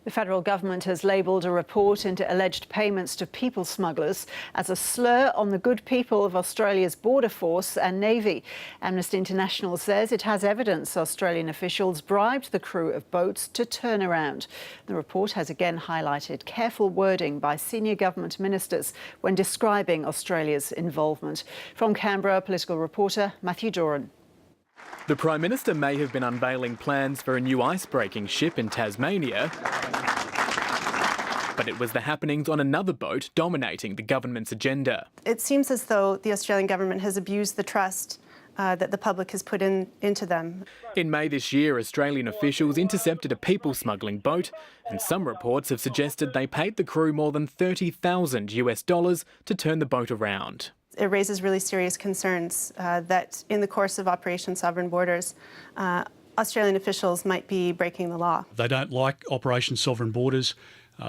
The federal government has labelled a report into alleged payments to people smugglers as a slur on the good people of Australia's border force and navy. Amnesty International says it has evidence Australian officials bribed the crew of boats to turn around. The report has again highlighted careful wording by senior government ministers when describing Australia's involvement. From Canberra, political reporter Matthew Doran. The Prime Minister may have been unveiling plans for a new ice-breaking ship in Tasmania, but it was the happenings on another boat dominating the government's agenda. It seems as though the Australian government has abused the trust that the public has put into them. In May this year, Australian officials intercepted a people smuggling boat, and some reports have suggested they paid the crew more than $30,000 to turn the boat around. It raises really serious concerns that in the course of Operation Sovereign Borders, Australian officials might be breaking the law. They don't like Operation Sovereign Borders.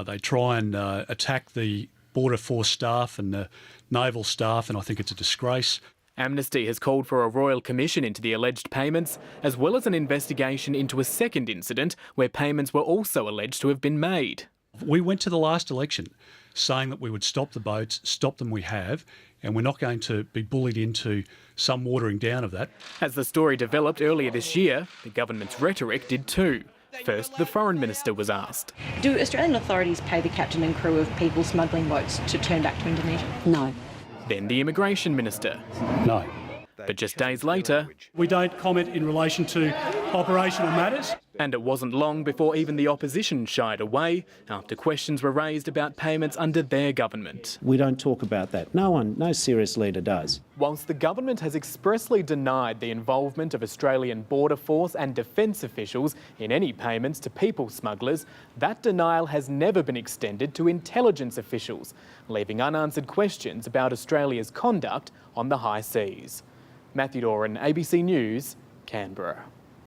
They try and attack the Border Force staff and the naval staff, and I think it's a disgrace. Amnesty has called for a royal commission into the alleged payments, as well as an investigation into a second incident where payments were also alleged to have been made. We went to the last election saying that we would stop the boats, stop them we have, and we're not going to be bullied into some watering down of that. As the story developed earlier this year, the government's rhetoric did too. First, the Foreign Minister was asked. Do Australian authorities pay the captain and crew of people smuggling boats to turn back to Indonesia? No. Then the Immigration Minister. No. But just days later... We don't comment in relation to operational matters. And it wasn't long before even the opposition shied away after questions were raised about payments under their government. We don't talk about that. No serious leader does. Whilst the government has expressly denied the involvement of Australian Border Force and defence officials in any payments to people smugglers, that denial has never been extended to intelligence officials, leaving unanswered questions about Australia's conduct on the high seas. Matthew Doran, ABC News, Canberra.